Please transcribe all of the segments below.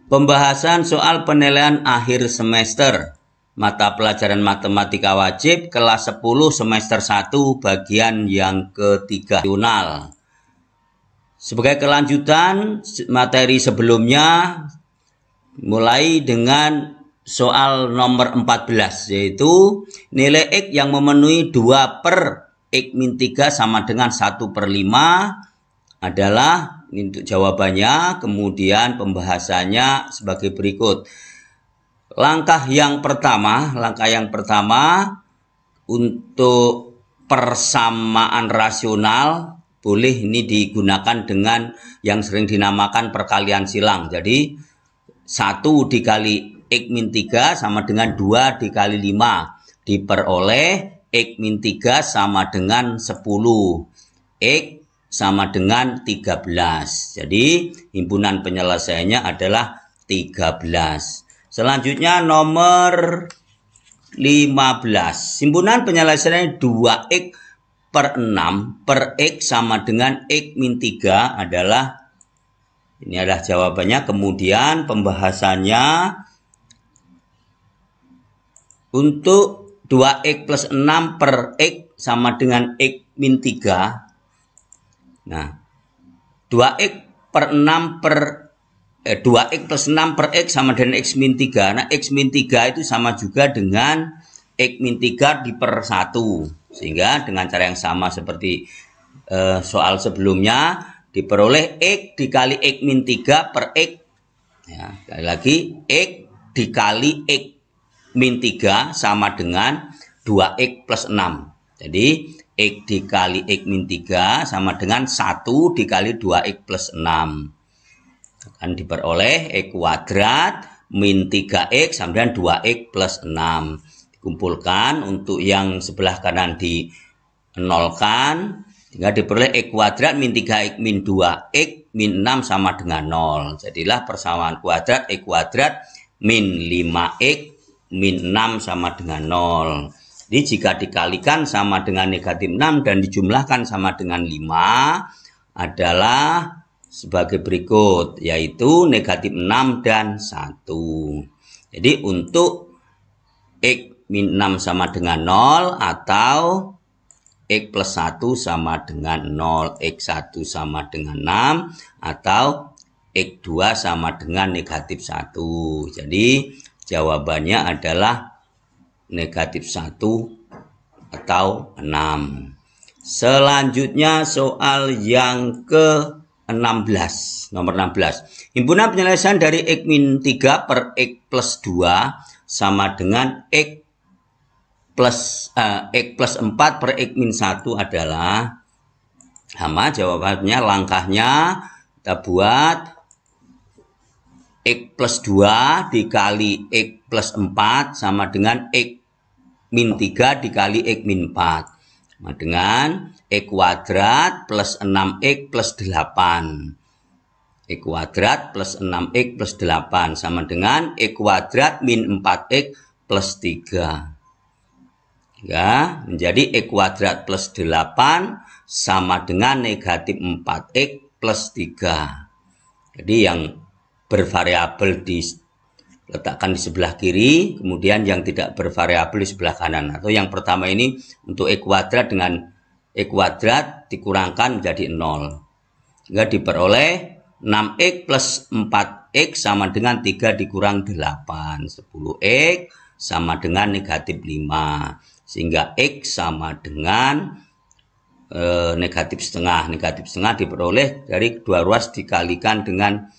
Pembahasan soal penilaian akhir semester mata pelajaran matematika wajib kelas 10 semester 1 bagian yang ketiga. Sebagai kelanjutan materi sebelumnya, mulai dengan soal nomor 14, yaitu nilai X yang memenuhi 2 per X min 3 sama dengan 1/5 adalah untuk jawabannya. Kemudian pembahasannya sebagai berikut. Langkah yang pertama untuk persamaan rasional, boleh ini digunakan dengan yang sering dinamakan perkalian silang. Jadi 1 dikali X min 3 sama dengan 2 dikali 5 diperoleh X min 3 sama dengan 10. X sama dengan 13. Jadi himpunan penyelesaiannya adalah 13. Selanjutnya nomor 15. Himpunan penyelesaiannya 2x per 6 per X sama dengan X min 3 adalah, ini adalah jawabannya. Kemudian pembahasannya untuk 2x plus 6 per X sama dengan X min 3. Nah, 2x per 6 per 2x plus 6 per X sama dengan X min 3. Nah, X min 3 itu sama juga dengan X min 3 diper 1. Sehingga dengan cara yang sama seperti soal sebelumnya, diperoleh X dikali X min 3 per X. Ya, sekali lagi, X dikali X min 3 sama dengan 2x plus 6. Jadi, X dikali X min 3 sama dengan 1 dikali 2x plus 6. Akan diperoleh X kuadrat min 3x sama dengan 2x plus 6. Dikumpulkan, untuk yang sebelah kanan dinolkan, sehingga diperoleh X kuadrat min 3x min 2x min 6 sama dengan 0. Jadilah persamaan kuadrat X kuadrat min 5x min 6 sama dengan 0. Jadi jika dikalikan sama dengan negatif 6 dan dijumlahkan sama dengan 5 adalah sebagai berikut, yaitu negatif 6 dan 1. Jadi untuk X min 6 sama dengan 0 atau X plus 1 sama dengan 0, X1 sama dengan 6 atau X2 sama dengan negatif 1. Jadi jawabannya adalah negatif 1 atau 6. Selanjutnya soal yang ke-16, nomor 16. Himpunan penyelesaian dari X min 3 per X plus 2 sama dengan X plus 4 per X min 1 adalah, sama jawabannya. Langkahnya kita buat X plus 2 dikali X plus 4 sama dengan X min 3 dikali X min 4. Sama dengan X kuadrat plus 6X plus 8. X kuadrat plus 6X plus 8 sama dengan X kuadrat min 4X plus 3. Ya, menjadi X kuadrat plus 8 sama dengan negatif 4X plus 3. Jadi yang bervariabel diletakkan di sebelah kiri, kemudian yang tidak bervariabel di sebelah kanan. Atau yang pertama ini untuk X kuadrat dengan X kuadrat dikurangkan menjadi 0. Sehingga diperoleh 6X plus 4X sama dengan 3 dikurang 8. 10X sama dengan negatif 5. Sehingga X sama dengan negatif setengah. Negatif setengah diperoleh dari 2 ruas dikalikan dengan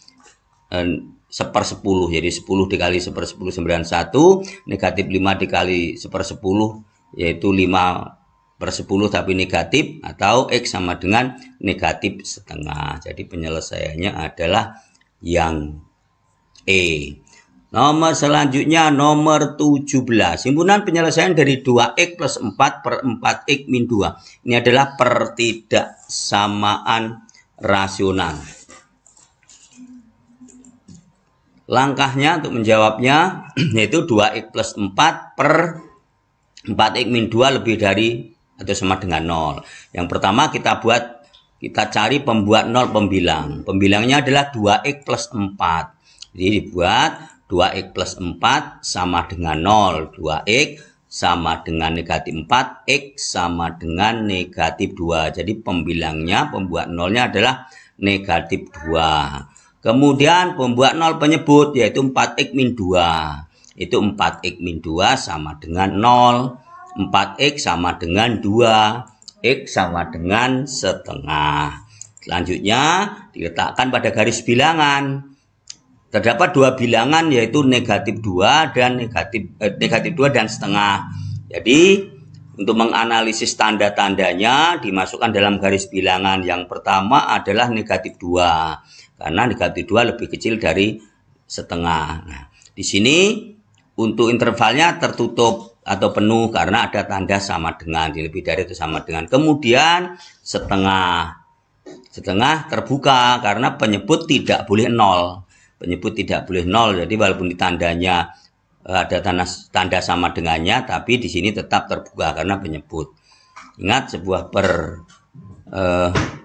1/10, jadi 10 dikali 1/10 91, negatif 5 dikali 1/10 yaitu 5/10 tapi negatif, atau X sama dengan negatif setengah. Jadi penyelesaiannya adalah yang E. Nomor selanjutnya nomor 17. Himpunan penyelesaian dari 2X plus 4 per 4X min 2. Ini adalah pertidaksamaan rasional. Langkahnya untuk menjawabnya yaitu 2x plus 4 per 4x min 2 lebih dari atau sama dengan 0. Yang pertama kita cari pembuat 0 pembilang. Pembilangnya adalah 2x plus 4. Jadi dibuat 2x plus 4 sama dengan 0. 2x sama dengan negatif 4, x sama dengan negatif 2. Jadi pembilangnya, pembuat nolnya adalah negatif 2. Kemudian pembuat nol penyebut yaitu 4x min 2. Itu 4x min 2 sama dengan 0. 4x sama dengan 2. X sama dengan setengah. Selanjutnya diletakkan pada garis bilangan. Terdapat dua bilangan yaitu negatif 2 dan negatif 2 dan setengah. Jadi untuk menganalisis tanda-tandanya dimasukkan dalam garis bilangan. Yang pertama adalah negatif 2. Karena negatif 2 lebih kecil dari setengah. Nah, di sini untuk intervalnya tertutup atau penuh karena ada tanda sama dengan, lebih dari itu sama dengan. Kemudian setengah. Setengah terbuka karena penyebut tidak boleh 0. Penyebut tidak boleh 0, jadi walaupun di tandanya ada tanda sama dengannya, tapi di sini tetap terbuka karena penyebut. Ingat, sebuah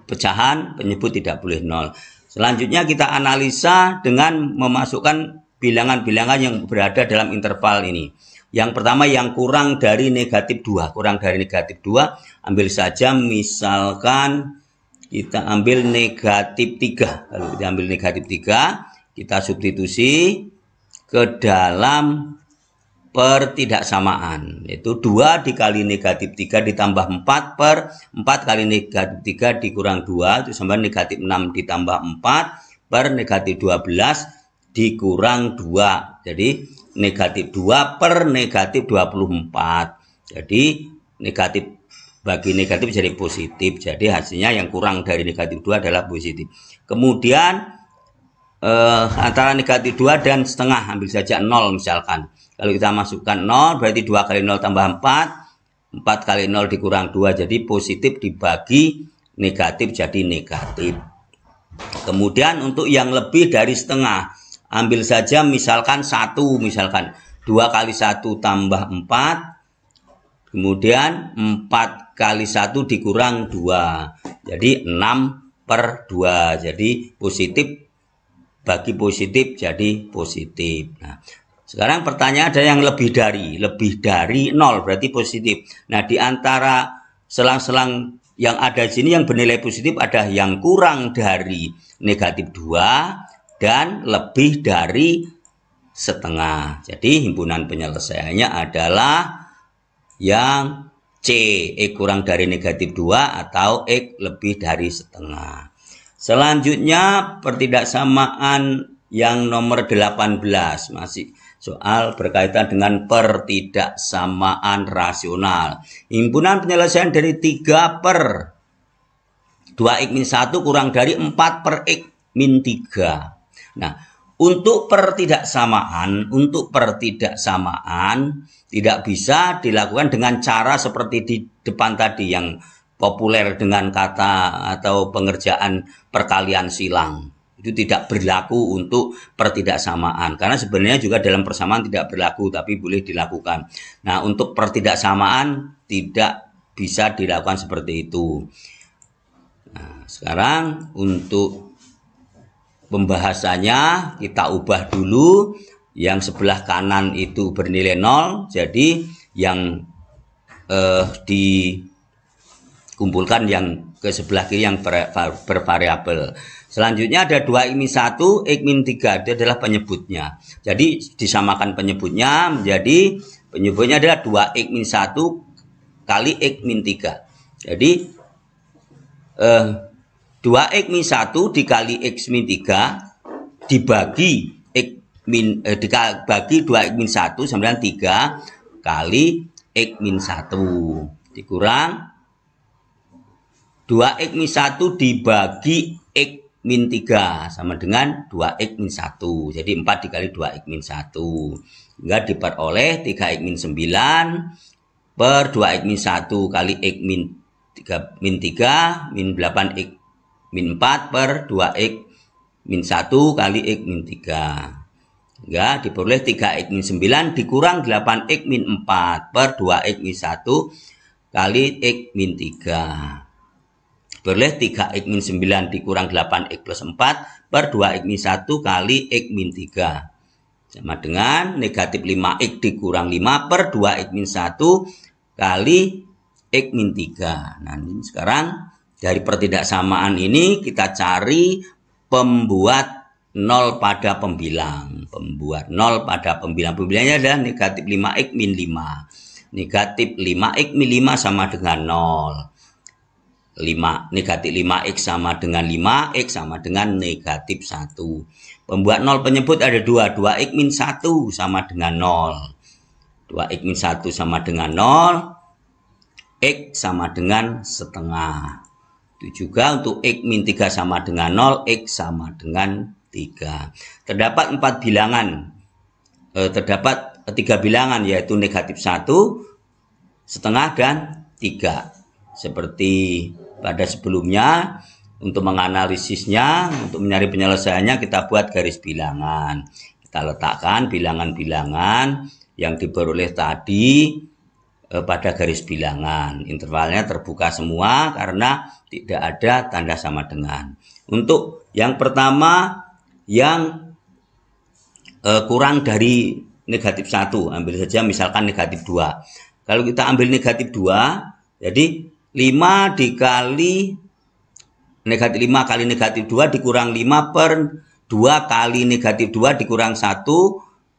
pecahan penyebut tidak boleh 0. Selanjutnya kita analisa dengan memasukkan bilangan-bilangan yang berada dalam interval ini. Yang pertama yang kurang dari negatif 2. Kurang dari negatif 2, ambil saja misalkan kita ambil negatif 3. Kalau kita ambil negatif 3, kita substitusi ke dalam pertidaksamaan, yaitu 2 dikali negatif 3 ditambah 4 per 4 kali negatif 3 dikurang 2, itu sama negatif 6 ditambah 4 per negatif 12 dikurang 2. Jadi negatif 2 per negatif 24. Jadi negatif bagi negatif jadi positif. Jadi hasilnya yang kurang dari negatif 2 adalah positif. Kemudian antara negatif 2 dan setengah, ambil saja 0 misalkan. Kalau kita masukkan 0 berarti 2 kali 0 tambah 4, 4 kali 0 dikurang 2, jadi positif dibagi negatif jadi negatif. Kemudian untuk yang lebih dari setengah, ambil saja misalkan 1, misalkan 2 kali 1 tambah 4, kemudian 4 kali 1 dikurang 2, jadi 6 per 2, jadi positif bagi positif jadi positif. Nah, sekarang pertanyaan ada yang lebih dari 0 berarti positif. Nah, di antara selang-selang yang ada di sini yang bernilai positif ada yang kurang dari negatif 2 dan lebih dari setengah. Jadi himpunan penyelesaiannya adalah yang C, X kurang dari negatif 2 atau X lebih dari setengah. Selanjutnya pertidaksamaan yang nomor 18, masih soal berkaitan dengan pertidaksamaan rasional. Himpunan penyelesaian dari 3 per 2x min 1 kurang dari 4 per x min 3. Nah, untuk pertidaksamaan tidak bisa dilakukan dengan cara seperti di depan tadi yang populer dengan kata atau pengerjaan perkalian silang. Itu tidak berlaku untuk pertidaksamaan karena sebenarnya juga dalam persamaan tidak berlaku tapi boleh dilakukan. Nah, untuk pertidaksamaan tidak bisa dilakukan seperti itu. Nah, sekarang untuk pembahasannya kita ubah dulu. Yang sebelah kanan itu bernilai 0, jadi yang kumpulkan yang ke sebelah kiri yang bervariabel. Selanjutnya ada 2x min 1, x min 3, itu adalah penyebutnya. Jadi disamakan penyebutnya menjadi penyebutnya adalah 2x min 1 kali x min 3. Jadi 2x min 1 dikali x min 3 dibagi dibagi 2x min 1 sama dengan 3 kali x min 1 dikurang 2x min 1 dibagi x min 3 sama dengan 2x min 1. Jadi 4 dikali 2x min 1. Hingga diperoleh 3x min 9 per 2x min 1 kali x min 3 min 8x min 4 per 2x min 1 kali x min 3. Hingga diperoleh 3x min 9 dikurang 8x min 4 per 2x min 1 kali x min 3. Diperoleh 3x min 9 dikurang 8x plus 4 per 2x min 1 kali x min 3. Sama dengan negatif 5x dikurang 5 per 2x min 1 kali x min 3. Nah, ini sekarang dari pertidaksamaan ini kita cari pembuat 0 pada pembilang. Pembuat 0 pada pembilang. Pembilangnya adalah negatif 5x min 5. Negatif 5x min 5 sama dengan 0. Negatif 5x sama dengan 5, x sama dengan negatif 1. Pembuat 0 penyebut ada 2. 2x min 1 sama dengan 0. 2x min 1 sama dengan 0. X sama dengan setengah. Itu juga untuk x min 3 sama dengan 0, x sama dengan 3. Terdapat 4 bilangan. Terdapat 3 bilangan yaitu negatif 1, setengah, dan 3. Seperti pada sebelumnya, untuk menganalisisnya, untuk mencari penyelesaiannya, kita buat garis bilangan. Kita letakkan bilangan-bilangan yang diperoleh tadi pada garis bilangan. Intervalnya terbuka semua karena tidak ada tanda sama dengan. Untuk yang pertama, yang kurang dari negatif 1, ambil saja misalkan negatif 2. Kalau kita ambil negatif 2, jadi 5 dikali negatif 5 kali negatif 2 dikurang 5 per 2 kali negatif 2 dikurang 1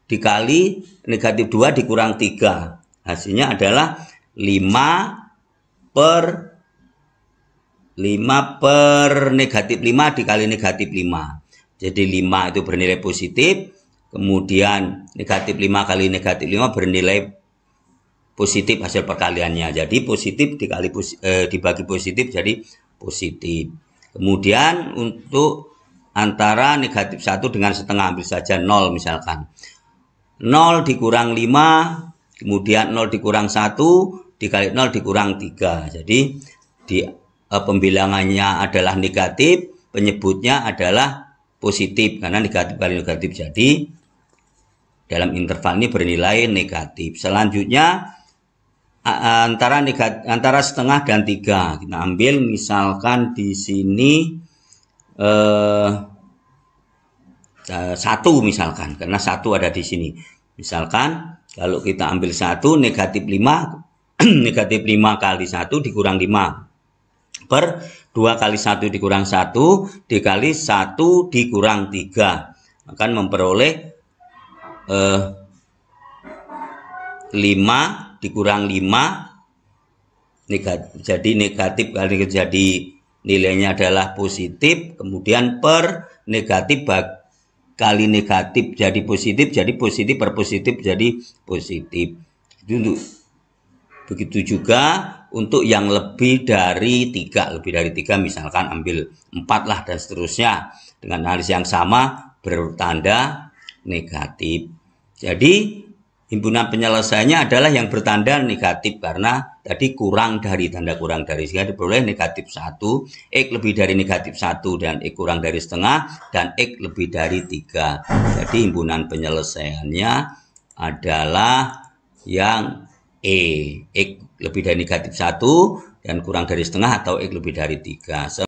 dikali negatif 2 dikurang 3. Hasilnya adalah 5 per negatif 5 dikali negatif 5. Jadi 5 itu bernilai positif, kemudian negatif 5 kali negatif 5 bernilai positif hasil perkaliannya. Jadi positif dibagi positif jadi positif. Kemudian untuk antara negatif 1 dengan setengah, ambil saja 0 misalkan. 0 dikurang 5, kemudian 0 dikurang 1 dikali 0 dikurang 3. Jadi pembilangannya adalah negatif, penyebutnya adalah positif karena negatif kali negatif. Jadi dalam interval ini bernilai negatif. Selanjutnya antara setengah dan 3. Kita ambil misalkan di sini 1 misalkan, karena 1 ada di sini. Misalkan kalau kita ambil 1 negatif 5 negatif 5 kali 1 dikurang 5 per 2 kali 1 dikurang 1 dikali 1 dikurang 3 akan memperoleh 5 dikurang 5 negatif, jadi negatif kali jadi nilainya adalah positif, kemudian per negatif kali negatif jadi positif per positif jadi positif. Begitu juga untuk yang lebih dari 3. Lebih dari 3 misalkan ambil 4 lah dan seterusnya. Dengan analisis yang sama bertanda negatif. Jadi himpunan penyelesaiannya adalah yang bertanda negatif karena tadi kurang dari, tanda kurang dari, sehingga diperoleh negatif 1, X lebih dari negatif 1 dan X kurang dari setengah, dan X lebih dari 3. Jadi himpunan penyelesaiannya adalah yang E, X lebih dari negatif 1 dan kurang dari setengah, atau X lebih dari 3.